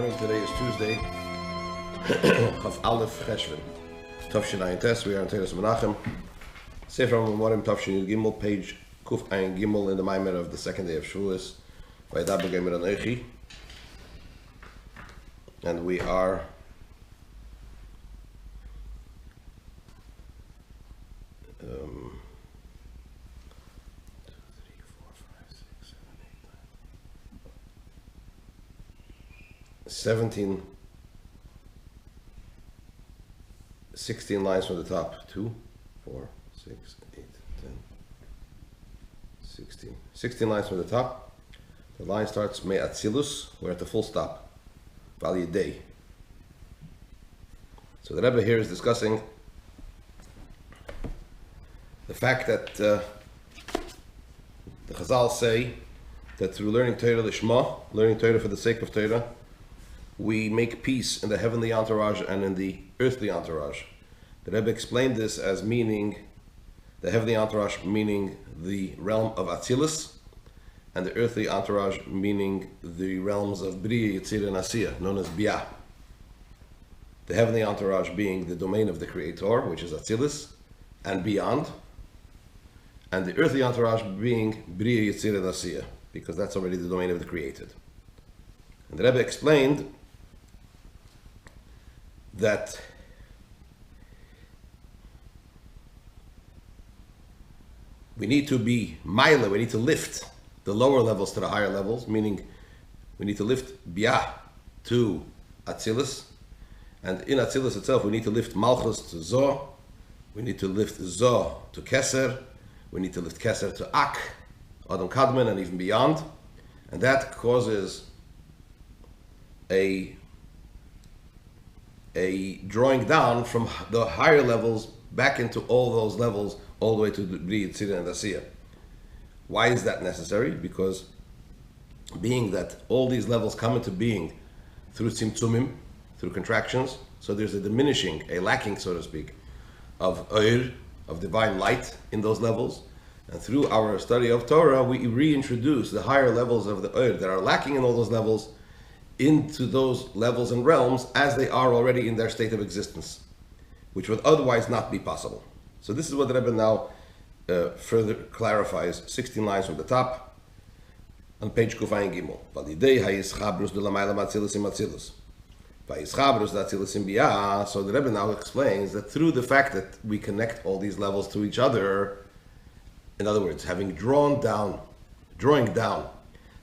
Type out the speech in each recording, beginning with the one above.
morning. Today is Tuesday, Chaf Aleph Cheshvan, Tavshin Ayin Tes. We are in Teres Menachem. Sefer Mamar Tavshin Gimel, page Kuf Ayin Gimel, in the Mamar of the second day of Shavuos. Vayedaber Anochi, and we are um, 16 lines from the top. 2, 4, 6, 8, 10, 16. 16 lines from the top. The line starts Me Atzilus. We're at the full stop. Vayedaber. So the Rebbe here is discussing the fact that the Chazal say that through learning Torah Lishma, learning Torah for the sake of Torah, we make peace in the heavenly entourage and in the earthly entourage. The Rebbe explained this as meaning the heavenly entourage meaning the realm of Atzilus, and the earthly entourage meaning the realms of Bria, Yitzir, and Asiya, known as Bia. The heavenly entourage being the domain of the Creator, which is Atzilus, and beyond, and the earthly entourage being Bria, Yitzir, and Asiya, because that's already the domain of the created. And the Rebbe explained that we need to be Maila, we need to lift the lower levels to the higher levels, meaning we need to lift Bia to Atzilus, and in Atzilus itself we need to lift Malchus to Zoh, we need to lift Zoh to Keser, we need to lift Keser to Ak, Adam Kadmon, and even beyond, and that causes a drawing down from the higher levels back into all those levels, all the way to the Bria, Yitzir, and Asiya. Why is that necessary? Because being that all these levels come into being through tzimtzumim, through contractions, so there's a diminishing, a lacking, so to speak, of Oir, of divine light in those levels. And through our study of Torah, we reintroduce the higher levels of the Oir that are lacking in all those levels into those levels and realms as they are already in their state of existence, which would otherwise not be possible. So this is what the Rebbe now further clarifies, 16 lines from the top, on page Kufayin Gimel. Vayedaber hayischabros de lamayla matzilis im atzilus. Vayischabros de atzilus im bia. So the Rebbe now explains that through the fact that we connect all these levels to each other, in other words, having drawing down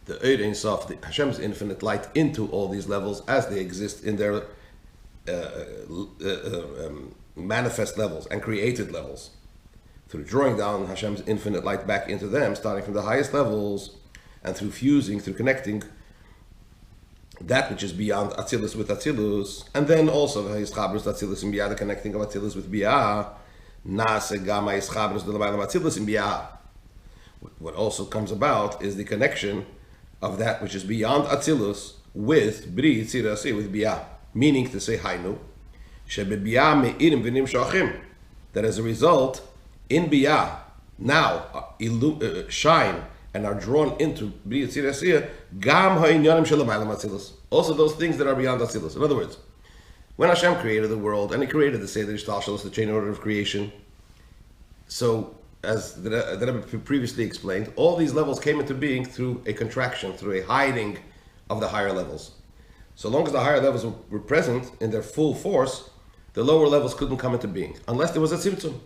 the Eid Ein Sof, the Hashem's infinite light, into all these levels as they exist in their manifest levels and created levels. Through drawing down Hashem's infinite light back into them, starting from the highest levels, and through fusing, through connecting that which is beyond Atzilus with Atzilus, and then also Hayischabros Atzilus in Bia, the connecting of Atzilus with Bia, Nase Gama Hayischabros de Lamayla Atzilus in Bia. What also comes about is the connection of that which is beyond Atzilus with Bri, Yitzir, Asiya, with Bia, meaning to say Hainu, Shebe Bia Me'irim V'nim Shochim, that as a result, in Bia, now shine and are drawn into Bri, Yitzir, Asiya, Gam Ha'inyanim Shelamaylam Atzilus, also those things that are beyond Atzilus. In other words, when Hashem created the world, and He created the Seder Shtalshalos, the chain order of creation, so as the Rebbe previously explained, all these levels came into being through a contraction, through a hiding of the higher levels. So long as the higher levels were present in their full force, the lower levels couldn't come into being, unless there was a tzimtzum.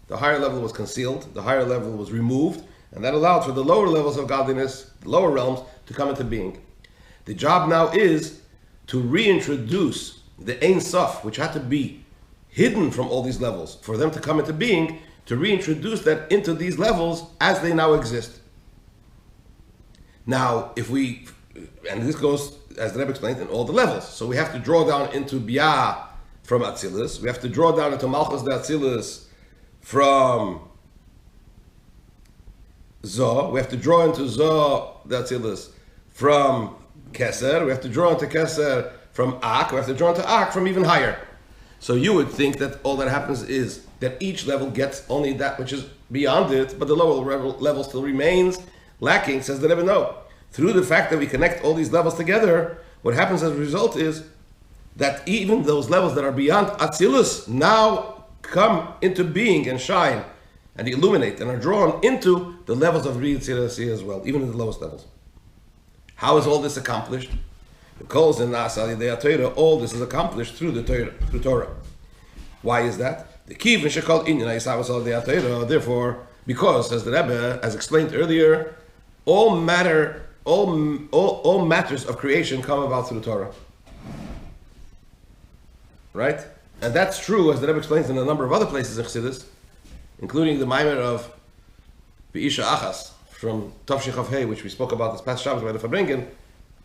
The higher level was concealed, the higher level was removed, and that allowed for the lower levels of godliness, the lower realms, to come into being. The job now is to reintroduce the Ein Sof, which had to be hidden from all these levels, for them to come into being, to reintroduce that into these levels as they now exist. Now, and this goes, as the Rebbe explained, in all the levels. So we have to draw down into Bia from Atzilus. We have to draw down into Malchus de Atzilus from Zoh. We have to draw into Zoh de Atzilus from Keser. We have to draw into Keser from Ak. We have to draw into Ak from even higher. So you would think that all that happens is that each level gets only that which is beyond it, but the lower level still remains lacking, says the Rebbe. No. Through the fact that we connect all these levels together, what happens as a result is that even those levels that are beyond Atzilus now come into being and shine and illuminate and are drawn into the levels of B'riyat Tzirasi as well, even in the lowest levels. How is all this accomplished? All this is accomplished through the Torah, through Torah. Why is that? The key called therefore, because, as the Rebbe has explained earlier, all matters of creation come about through Torah. Right? And that's true, as the Rebbe explains in a number of other places in Chassidus, including the Maimer of Be'isha Achas from Tavshin Chav Hei, which we spoke about this past Shabbos by the Fabrengen.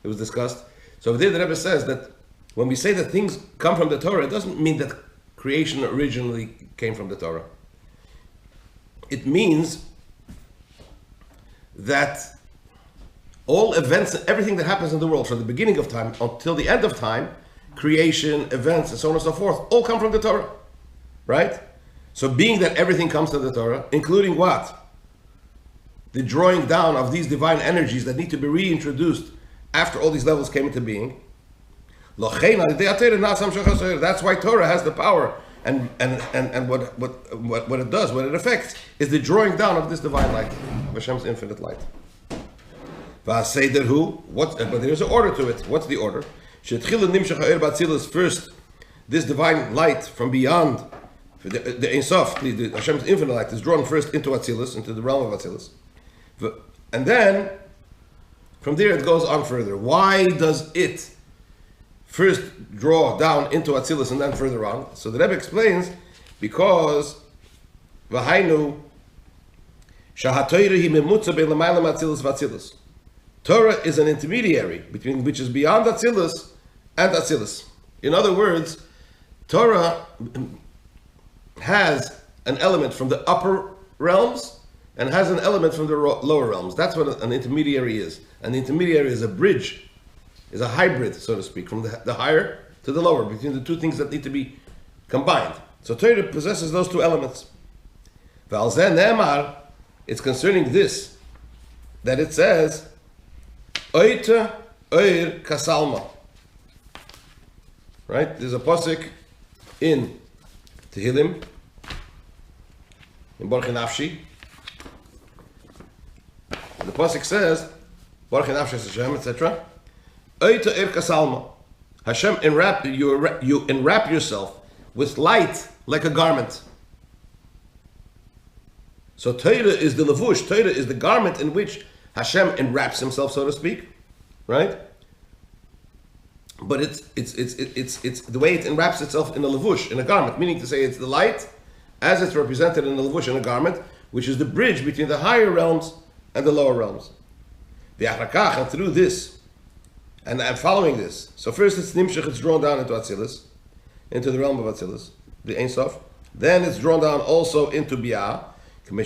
It was discussed. So there the Rebbe says that when we say that things come from the Torah, it doesn't mean that creation originally came from the Torah. It means that all events, everything that happens in the world from the beginning of time until the end of time, creation, events, and so on and so forth, all come from the Torah. Right? So being that everything comes from the Torah, including what? The drawing down of these divine energies that need to be reintroduced after all these levels came into being. That's why Torah has the power, and what it does, what it affects, is the drawing down of this divine light, Hashem's infinite light. But there's an order to it. What's the order? First, this divine light from beyond the Ein Sof, the Hashem's infinite light, is drawn first into Atzilus, into the realm of Atzilus, and then from there it goes on further. Why does it first draw down into Atzilus and then further on? So the Rebbe explains, because V'hainu Shahatorah hi memutza bein l'mayla ma'atzilus v'atzilus. Torah is an intermediary between which is beyond Atzilus and Atzilus. In other words, Torah has an element from the upper realms and has an element from the lower realms. That's what an intermediary is. An intermediary is a bridge, is a hybrid, so to speak, from the higher to the lower, between the two things that need to be combined. So Torah possesses those two elements. V'al zeh ne'emar, it's concerning this, that it says, Oita oir kasalma. Right? There's a pasuk in Tehillim, in Baruch Nafshi. The pasuk says, Baruch Nafshi Hashem, etc. Oita oir kasalma. Hashem, you enwrap yourself with light like a garment. So Torah is the levush, Torah is the garment in which Hashem enwraps himself, so to speak, right? But it's the way it enwraps itself in a levush, in a garment, meaning to say it's the light as it's represented in a levush, in a garment, which is the bridge between the higher realms and the lower realms. The achrakach, and through this, and following this, so first it's nimshach, it's drawn down into Atzilus, into the realm of Atzilus, the Ein Sof. Then it's drawn down also into Biyah, we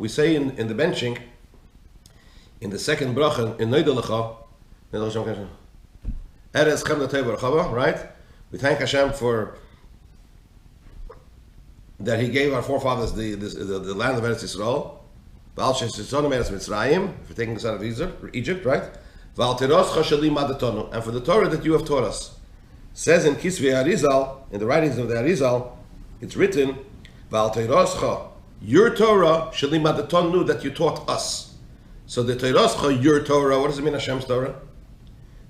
say in the benching, in the second bracha, in Neidelecha, right? We thank Hashem for that He gave our forefathers the land of Eretz Yisrael, for taking us out of Egypt, right? And for the Torah that you have taught us. It says in Kisvei Arizal, in the writings of the Arizal, it's written, your Torah, that you taught us. So the Teiroscha, your Torah, what does it mean, Hashem's Torah?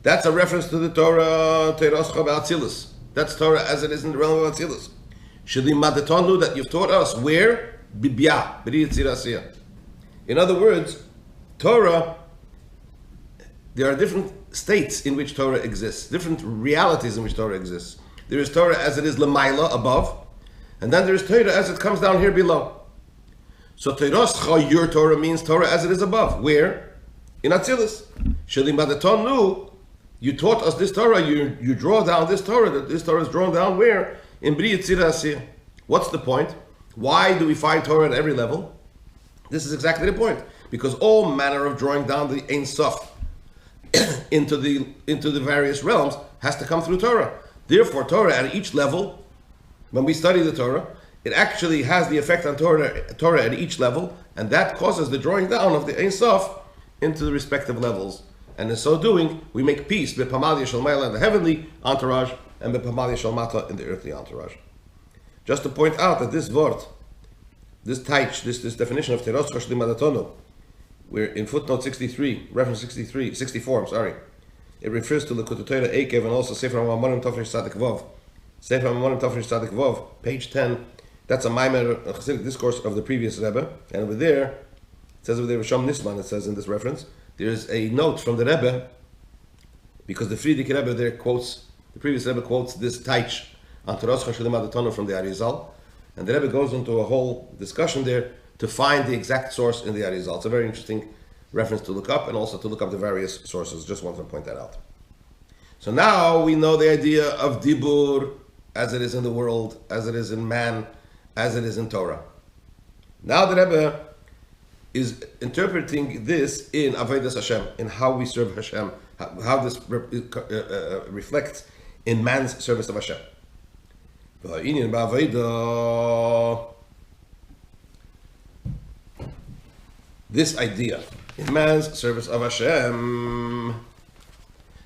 That's a reference to the Torah, Teiroscha Ba'atzilus. That's Torah as it is in the realm of Atzilus. That you've taught us, where? Bibya, B'riyat Tzirasiyah. In other words, Torah, there are different states in which Torah exists, different realities in which Torah exists. There is Torah as it is Lamaila, above, and then there is Torah as it comes down here below. So Teiroscha, your Torah, means Torah as it is above. Where? In Atzilus. You taught us this Torah, you draw down this Torah, that this Torah is drawn down where? In B'riyat Tzirasiyah. What's the point? Why do we find Torah at every level? This is exactly the point. Because all manner of drawing down the Ein Sof into the various realms has to come through Torah. Therefore, Torah at each level, when we study the Torah, it actually has the effect on Torah at each level, and that causes the drawing down of the Ein Sof into the respective levels And in so doing, we make peace b'pamalia shel Maila in the heavenly entourage and b'pamalia shel Mata in the earthly entourage. Just to point out that this word, this taich, this definition of teros chashlim adatono, we're in footnote 63, reference 64, I'm sorry. It refers to the Kututera Ekev and also Sefer HaMamorim Tafresh Tzadik Vov. Sefer HaMamorim Tafresh Tzadik Vov, page 10. That's a Maimer Chassidic discourse of the previous Rebbe. And over there, it says over there, Rishon Nisman, it says in this reference, there's a note from the Rebbe, because the Frierdiker Rebbe there quotes, the previous Rebbe quotes this taich, Antaros Chashalim Adatono from the Arizal. And the Rebbe goes into a whole discussion there to find the exact source in the Arizal. It's a very interesting reference to look up, and also to look up the various sources. Just wanted to point that out. So now we know the idea of Dibur as it is in the world, as it is in man, as it is in Torah. Now the Rebbe is interpreting this in Avodas Hashem, in how we serve Hashem, how this reflects in man's service of Hashem. This idea in man's service of Hashem.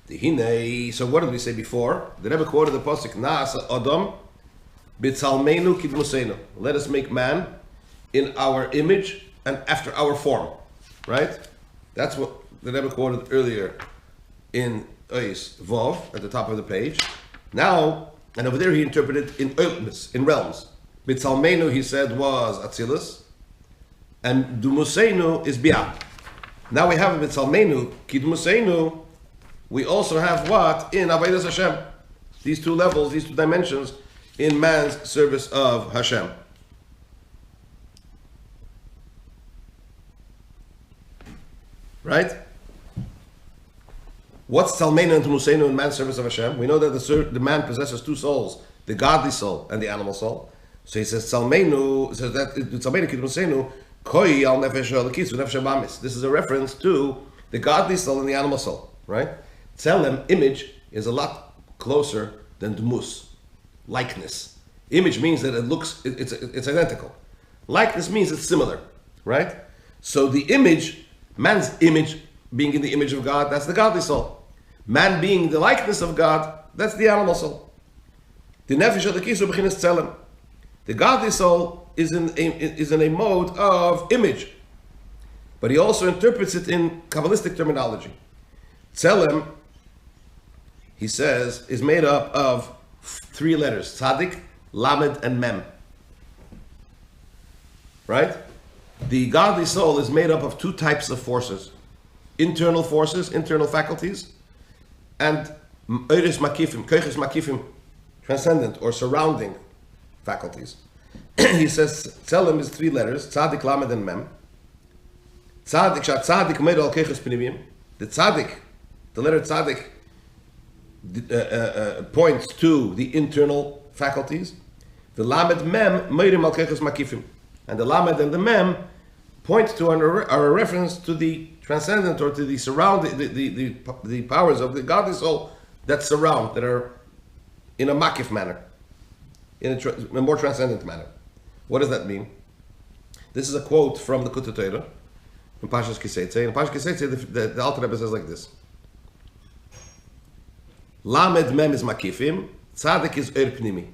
So what did we say before? The Rebbe quoted the pasuk Na'asa Adam b'tzalmeinu kidmusenu. Let us make man in our image and after our form. Right? That's what the Rebbe quoted earlier in Ois Vov at the top of the page. Now, and over there he interpreted in realms. B'tzalmeinu, he said, was Atzilus, and Dumusenu is Bia. Now we have B'tzalmeinu, Kidmusenu. We also have what? In Avodas Hashem. These two levels, these two dimensions in man's service of Hashem. Right? What's Tzalmeinu and Dumusenu in man's service of Hashem? We know that the man possesses two souls, the godly soul and the animal soul. So he says Tzalmeinu, says that Tzalmeinu Kidmusenu, Koi al nefesh ha'elokis v'nefesh ha'bamis. This is a reference to the godly soul and the animal soul, right? Tzelem, image, is a lot closer than dmus, likeness. Image means that it looks, it's identical. Likeness means it's similar, right? So the image, man's image being in the image of God, that's the godly soul. Man being the likeness of God, that's the animal soul. The nefesh ha'elokis b'chinas tzelem. The godly soul is in a mode of image, but he also interprets it in Kabbalistic terminology. Tzelem, he says, is made up of three letters: Tzadik, Lamed, and Mem. Right? The godly soul is made up of two types of forces: internal forces, internal faculties, and Eiris Makifim, Koiches Makifim, transcendent or surrounding faculties. He says Tzelem is three letters: Tzadik, Lamed, and Mem. Tzadik, Tzadik made al Koiches Pinimim. The Tzadik, the letter Tzadik, points to the internal faculties. The Lamed Mem Meirim al Koiches Makifim, and the Lamed and the Mem point to are a reference to the transcendent or to the surrounding the powers of the godly soul that surround, that are in a makif manner, in a more transcendent manner. What does that mean? This is a quote from the Kutei Torah, from Pashas Kiseitze. In Pashas Kiseitze, the Alter Rebbe says like this: Lamed Mem is makifim, Tzadik is Eir Pnimi.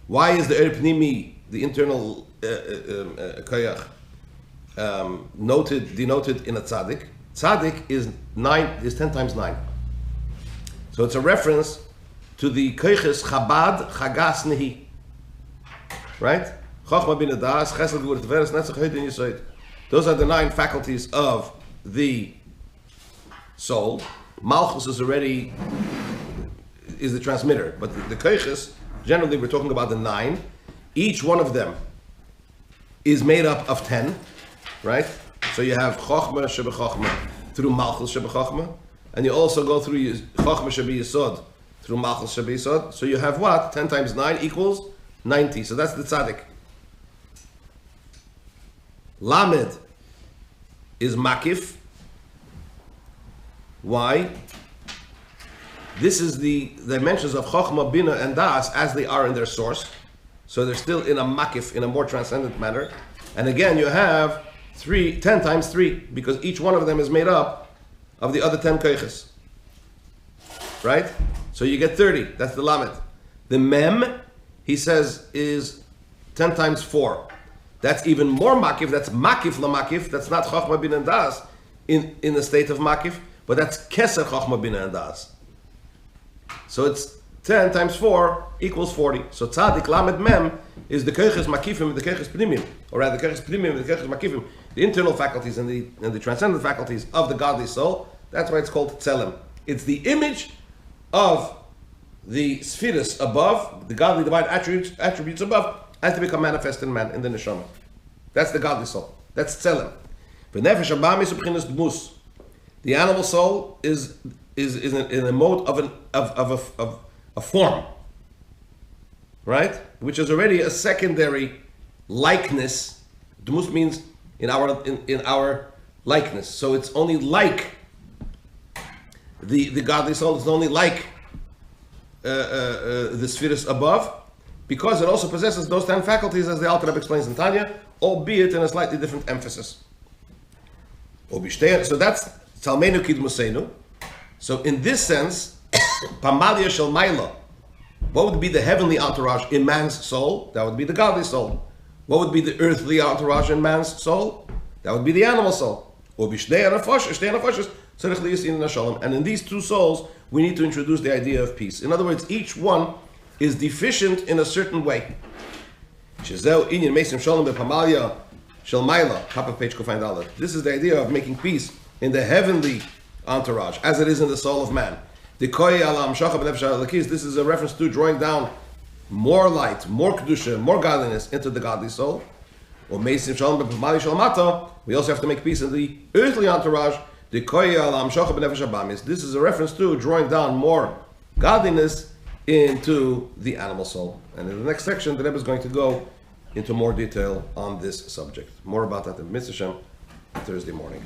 Why is the Eir Pnimi, the internal koyach, denoted in a Tzadik? Tzadik is 10 times 9. So it's a reference to the koyches Chabad Chagas Nehi. Right? Chochma bin Adas, Chesed Gvur Tiferes, Netzach Hoid and Yesod. Those are the 9 faculties of the soul. Malchus is the transmitter, but the koiches, generally we're talking about the 9. Each one of them is made up of 10, right? So you have Chochma Shebe Chochma through Malchus Shebe Chochma, and you also go through Chochma Shebe Yesod through Malchus Shebe Yesod. So you have what? 10 times 9 equals 90. So that's the tzaddik. Lamed is makif. Why? This is the dimensions of Chochmah, Bina, and Das as they are in their source. So they're still in a makif, in a more transcendent manner. And again, you have 10 times 3, because each one of them is made up of the other 10 koiches. Right? So you get 30. That's the lamed. The mem, he says, is 10 times 4. That's even more makif. That's makif la makif. That's not chokhmah bin and das in the state of makif, but that's keser chokhmah bin and das. So it's 10 times 4 equals 40. So tzaddik lamed mem is the koiches makifim and the koiches pnimim, or rather the koiches pnimim and the koiches makifim, the internal faculties and the transcendent faculties of the godly soul. That's why it's called tzelem. It's the image of the spheres above, the godly divine attributes above, has to become manifest in man, in the neshama. That's the godly soul. That's tzelem. The animal soul is in a mode of a form, right? Which is already a secondary likeness. Dmus means in our likeness. So it's only like the godly soul is only like the spheres above, because it also possesses those 10 faculties, as the Alter Rebbe explains in Tanya, albeit in a slightly different emphasis. So that's Talmenu Kidmusenu. So in this sense, Pamalia Shel Maila, what would be the heavenly entourage in man's soul? That would be the godly soul. What would be the earthly entourage in man's soul? That would be the animal soul. And in these two souls, we need to introduce the idea of peace. In other words, each one is deficient in a certain way. This is the idea of making peace in the heavenly entourage, as it is in the soul of man. This is a reference to drawing down more light, more kedusha, more godliness into the godly soul. We also have to make peace in the earthly entourage. This is a reference to drawing down more godliness into the animal soul. And in the next section, the Rebbe is going to go into more detail on this subject. More about that in Mitzvah Thursday morning.